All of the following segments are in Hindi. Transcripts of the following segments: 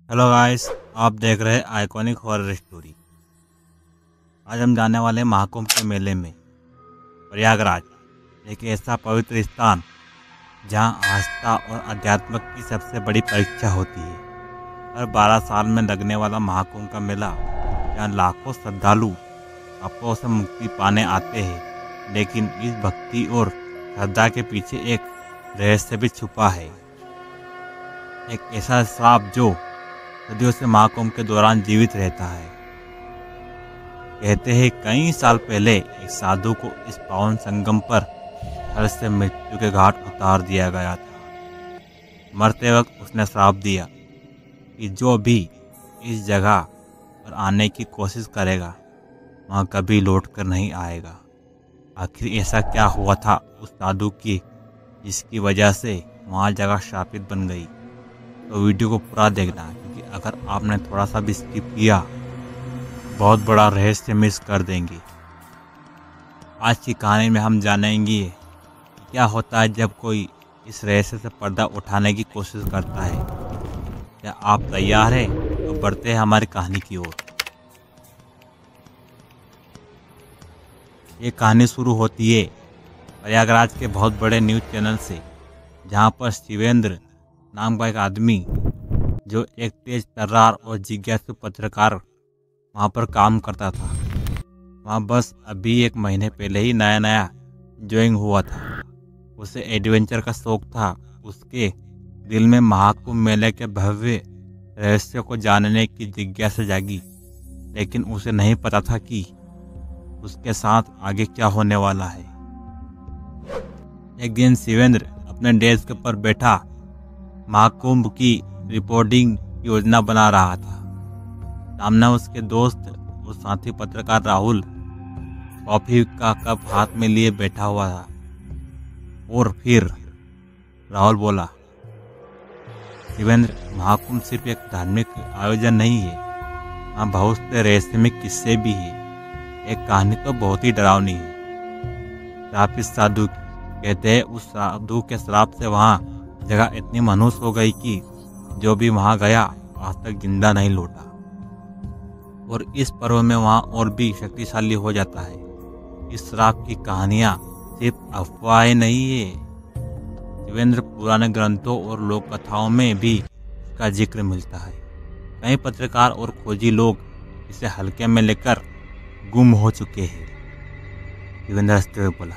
हेलो गाइस, आप देख रहे हैं आइकॉनिक हॉरर स्टोरी। आज हम जाने वाले हैं महाकुंभ के मेले में। प्रयागराज एक ऐसा पवित्र स्थान जहां आस्था और अध्यात्म की सबसे बड़ी परीक्षा होती है। हर 12 साल में लगने वाला महाकुंभ का मेला, जहां लाखों श्रद्धालु पापों से मुक्ति पाने आते हैं, लेकिन इस भक्ति और श्रद्धा के पीछे एक रहस्य भी छुपा है। एक ऐसा श्राप जो सदियों से महाकुंभ के दौरान जीवित रहता है। कहते हैं कई साल पहले एक साधु को इस पावन संगम पर हर से मृत्यु के घाट उतार दिया गया था। मरते वक्त उसने श्राप दिया कि जो भी इस जगह पर आने की कोशिश करेगा वहाँ कभी लौट कर नहीं आएगा। आखिर ऐसा क्या हुआ था उस साधु की जिसकी वजह से वहाँ जगह शापित बन गई? तो वीडियो को पूरा देखना, क्योंकि अगर आपने थोड़ा सा भी स्किप किया बहुत बड़ा रहस्य मिस कर देंगे। आज की कहानी में हम जानेंगे क्या होता है जब कोई इस रहस्य से पर्दा उठाने की कोशिश करता है। क्या आप तैयार हैं? तो बढ़ते हैं हमारी कहानी की ओर। ये कहानी शुरू होती है प्रयागराज के बहुत बड़े न्यूज़ चैनल से, जहाँ पर शिवेंद्र नाम का एक आदमी, जो एक तेज तर्रार और जिज्ञासु पत्रकार वहाँ पर काम करता था। वहाँ बस अभी 1 महीने पहले ही नया ज्वाइन हुआ था। उसे एडवेंचर का शौक था। उसके दिल में महाकुंभ मेले के भव्य रहस्य को जानने की जिज्ञासा जागी, लेकिन उसे नहीं पता था कि उसके साथ आगे क्या होने वाला है। एक दिन शिवेंद्र अपने डेस्क पर बैठा महाकुंभ की रिपोर्टिंग योजना बना रहा था। सामने उसके दोस्त और साथी पत्रकार राहुल कॉफी का कप हाथ में लिए बैठा हुआ था। और फिर राहुल बोला, शिवेंद्र, महाकुंभ सिर्फ एक धार्मिक आयोजन नहीं है, वहाँ बहुत से रहस्यमय किस्से भी है। एक कहानी तो बहुत ही डरावनी है। श्रापित साधु कहते हैं उस साधु के श्राप से वहाँ जगह इतनी मनुष्य हो गई कि जो भी वहाँ गया आज तक जिंदा नहीं लौटा। और इस पर्व में वहाँ और भी शक्तिशाली हो जाता है। इस श्राप की कहानियाँ सिर्फ अफवाहें नहीं है। शिवेंद्र पुराने ग्रंथों और लोक कथाओं में भी इसका जिक्र मिलता है। कई पत्रकार और खोजी लोग इसे हल्के में लेकर गुम हो चुके हैं। शिवेंद्र हंसते हुए बोला,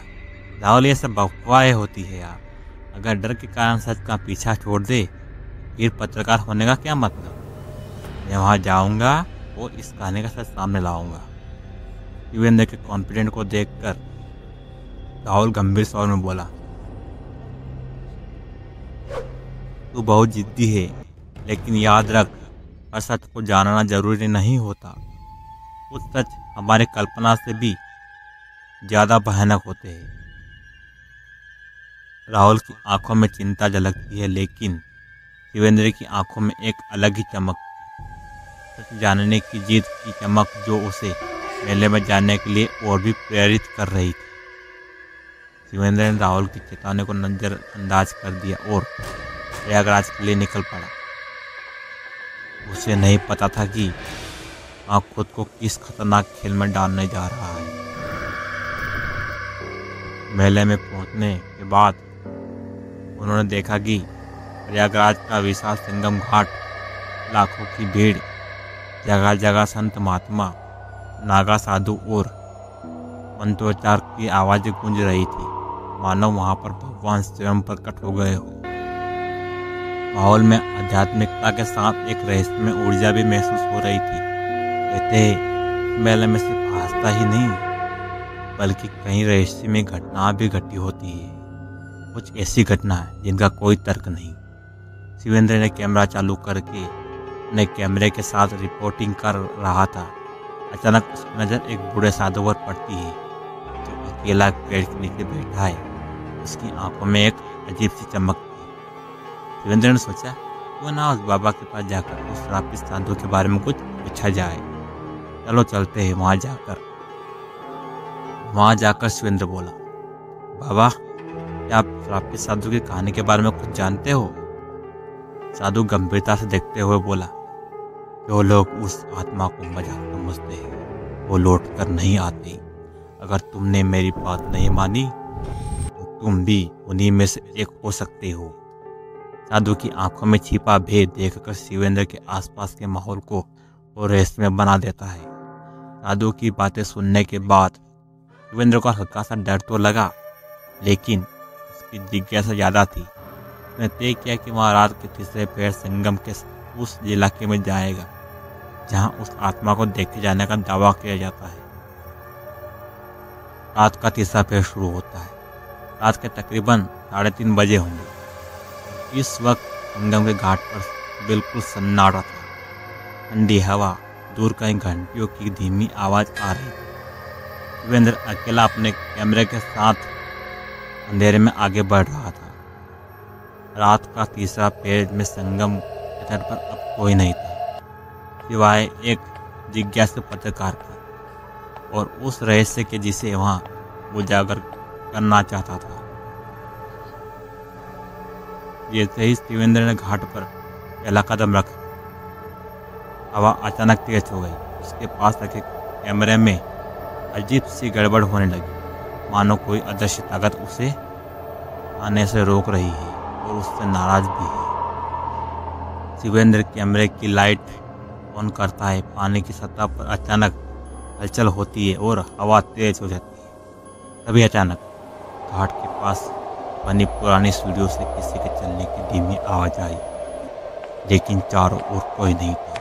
राहुल, ये सब अफवाहें होती है यार। अगर डर के कारण सच का पीछा छोड़ दे फिर पत्रकार होने का क्या मतलब? मैं वहाँ जाऊँगा और इस कहानी का सच सामने लाऊंगा। शिवेंद्र के कॉन्फिडेंट को देखकर राहुल गंभीर स्वर में बोला, तू बहुत जिद्दी है, लेकिन याद रख, हर सच को जानना जरूरी नहीं होता। कुछ सच हमारे कल्पना से भी ज्यादा भयानक होते हैं। राहुल की आंखों में चिंता झलकती है, लेकिन शिवेंद्र की आंखों में एक अलग ही चमक थी। सच जानने की जिद की चमक जो उसे मेले में जाने के लिए और भी प्रेरित कर रही थी। शिवेंद्र ने राहुल की चेतावनी को नजरअंदाज कर दिया और प्रयागराज के लिए निकल पड़ा। उसे नहीं पता था कि वहाँ खुद को किस खतरनाक खेल में डालने जा रहा है। मेले में पहुंचने के बाद उन्होंने देखा कि प्रयागराज का विशाल संगम घाट, लाखों की भीड़, जगह जगह संत महात्मा, नागा साधु और मंत्रोच्चार की आवाज़ें गूंज रही थी, मानो वहाँ पर भगवान स्वयं प्रकट हो गए हो। माहौल में आध्यात्मिकता के साथ एक रहस्यमय ऊर्जा भी महसूस हो रही थी। कहते हैं मेले में सिर्फ आस्था ही नहीं, बल्कि कई रहस्यमय घटनाएं भी घटी होती है। कुछ ऐसी घटनाएं जिनका कोई तर्क नहीं। शिवेंद्र ने कैमरा चालू करके अपने कैमरे के साथ रिपोर्टिंग कर रहा था। अचानक उसकी नज़र एक बूढ़े साधु पर पड़ती है, जो अकेला पेड़ के नीचे बैठा है। उसकी आंखों में एक अजीब सी चमक थी। शिवेंद्र ने सोचा, क्यों ना उस बाबा के पास जाकर उस श्रापित साधु के बारे में कुछ पूछा जाए। चलो चलते हैं वहाँ जाकर शिवेंद्र बोला, बाबा, क्या आप श्रापित साधु की कहानी के बारे में कुछ जानते हो? साधु गंभीरता से देखते हुए बोला, जो लोग उस आत्मा को मजाक समझते हैं वो लौट कर नहीं आते। अगर तुमने मेरी बात नहीं मानी तो तुम भी उन्हीं में से एक हो सकते हो। साधु की आंखों में छिपा भेद देखकर शिवेंद्र के आसपास के माहौल को और रहस्यमय बना देता है। साधु की बातें सुनने के बाद शिवेंद्र को हल्का सा डर तो लगा, लेकिन उसकी जिज्ञासा ज़्यादा थी। उसने तय किया कि वह रात के तीसरे पहर संगम के उस इलाके में जाएगा जहां उस आत्मा को देखे जाने का दावा किया जाता है। रात का तीसरा पहर शुरू होता है। रात के तकरीबन 3:30 बजे होंगे। इस वक्त संगम के घाट पर बिल्कुल सन्नाटा था। ठंडी हवा, दूर कहीं घंटियों की धीमी आवाज़ आ रही थी। शिवेंद्र अकेला अपने कैमरे के साथ अंधेरे में आगे बढ़ रहा था। रात का तीसरा पहर में संगम के तट पर अब कोई नहीं था, सिवाय एक जिज्ञासु पत्रकार का और उस रहस्य के जिसे वहां उजागर करना चाहता था। जैसे ही शिवेंद्र ने घाट पर पहला कदम रखा, हवा अचानक तेज हो गई। उसके पास रखे कैमरे में अजीब सी गड़बड़ होने लगी, मानो कोई अदृश्य ताकत उसे आने से रोक रही है और उससे नाराज भी है। शिवेंद्र कैमरे की लाइट ऑन करता है। पानी की सतह पर अचानक हलचल होती है और हवा तेज हो जाती है। तभी अचानक घाट के पास बनी पुरानी सीढ़ियों से किसी के चलने की धीमी आवाज आई, लेकिन चारों ओर कोई नहीं था।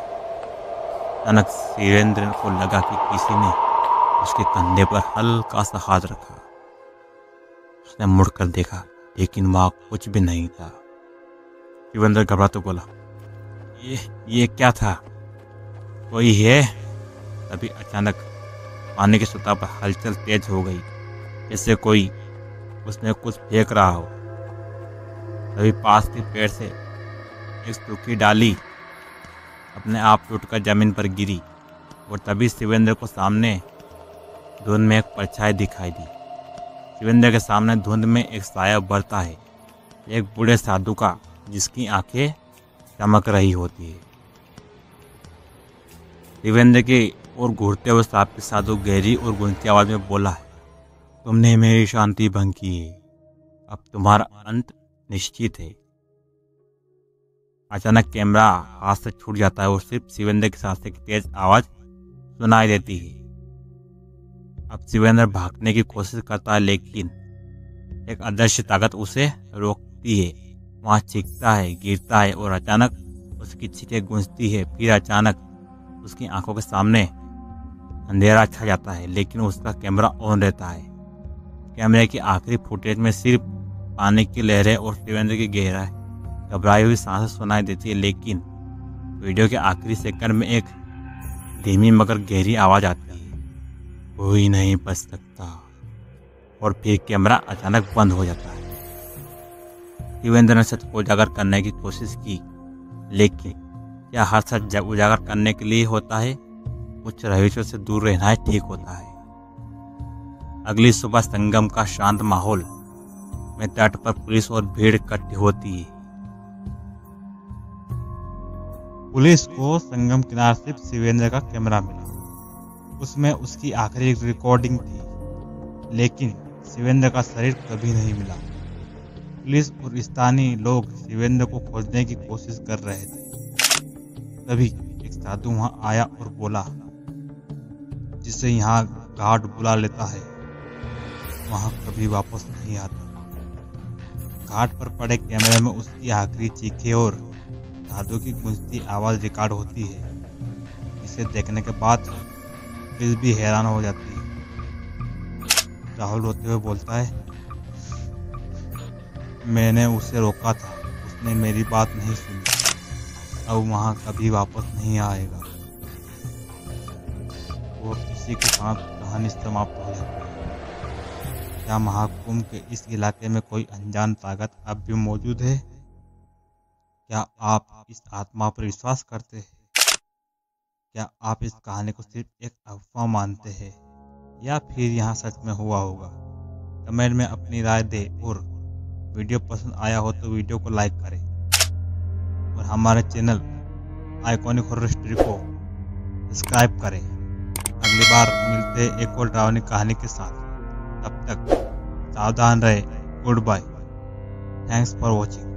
अचानक शिवेंद्र को लगा कि किसी ने उसके कंधे पर हल्का सा हाथ रखा। उसने मुड़कर देखा, लेकिन वहां कुछ भी नहीं था। शिवेंद्र घबराते बोला, ये क्या था? कोई है? तभी अचानक पानी की सतह पर हलचल तेज हो गई, जैसे कोई उसमें कुछ फेंक रहा हो। तभी पास के पेड़ से एक सूखी डाली अपने आप टूटकर जमीन पर गिरी और तभी शिवेंद्र को सामने धुंध में एक परछाई दिखाई दी। शिवेंद्र के सामने धुंध में एक साया बढ़ता है, एक बूढ़े साधु का, जिसकी आंखें चमक रही होती है। शिवेंद्र के और घूरते हुए सापी साधु गहरी और गूंजती आवाज में बोला है, तुमने मेरी शांति भंग की है, अब तुम्हारा अंत निश्चित है। अचानक कैमरा हाथ से छूट जाता है और सिर्फ शिवेंद्र की सांसें की तेज आवाज सुनाई देती है। अब शिवेंद्र भागने की कोशिश करता है, लेकिन एक अदृश्य ताकत उसे रोकती है। वहां चीखता है, गिरता है और अचानक उसकी चीखें गूंजती है। फिर अचानक उसकी आंखों के सामने अंधेरा छा जाता है, लेकिन उसका कैमरा ऑन रहता है। कैमरे की आखिरी फुटेज में सिर्फ पानी की लहरें और शिवेंद्र की गहराई घबराई हुई सांसें सुनाई देती है। लेकिन वीडियो के आखिरी सेकंड में एक धीमी मगर गहरी आवाज आती है, कोई नहीं बच सकता। और फिर कैमरा अचानक बंद हो जाता है। शिवेंद्र ने सच को उजागर करने की कोशिश की, लेकिन क्या हर सच उजागर करने के लिए होता है? कुछ रहस्यों से दूर रहना ही ठीक होता है। अगली सुबह संगम का शांत माहौल में तट पर पुलिस और भीड़ इकट्ठी होती है। पुलिस को संगम किनारे सिर्फ शिवेंद्र का कैमरा मिला। उसमें उसकी आखिरी रिकॉर्डिंग थी, लेकिन शिवेंद्र का शरीर कभी नहीं मिला। पुलिस और स्थानीय लोग शिवेंद्र को खोजने की कोशिश कर रहे थे। तभी एक साधु वहां आया और बोला, जिसे यहाँ घाट बुला लेता है वहां कभी वापस नहीं आता। घाट पर पड़े कैमरे में उसकी आखिरी चीखें और साधु की गूंजती आवाज रिकॉर्ड होती है। इसे देखने के बाद पुलिस भी हैरान हो जाती है। राहुल रोते हुए बोलता है, मैंने उसे रोका था, उसने मेरी बात नहीं सुनी, अब वहां कभी वापस नहीं आएगा। और इसी के साथ कहानी समाप्त हो जाती है। क्या महाकुंभ के इस इलाके में कोई अनजान ताकत अब भी मौजूद है? क्या आप इस आत्मा पर विश्वास करते हैं? क्या आप इस कहानी को सिर्फ एक अफवाह मानते हैं या फिर यहाँ सच में हुआ होगा? कमेंट में अपनी राय दें और वीडियो पसंद आया हो तो वीडियो को लाइक करें और हमारे चैनल आइकॉनिक हॉरर स्टोरी को सब्सक्राइब करें। अगली बार मिलते हैं एक और डरावनी कहानी के साथ। तब तक सावधान रहे। Goodbye. Thanks for watching.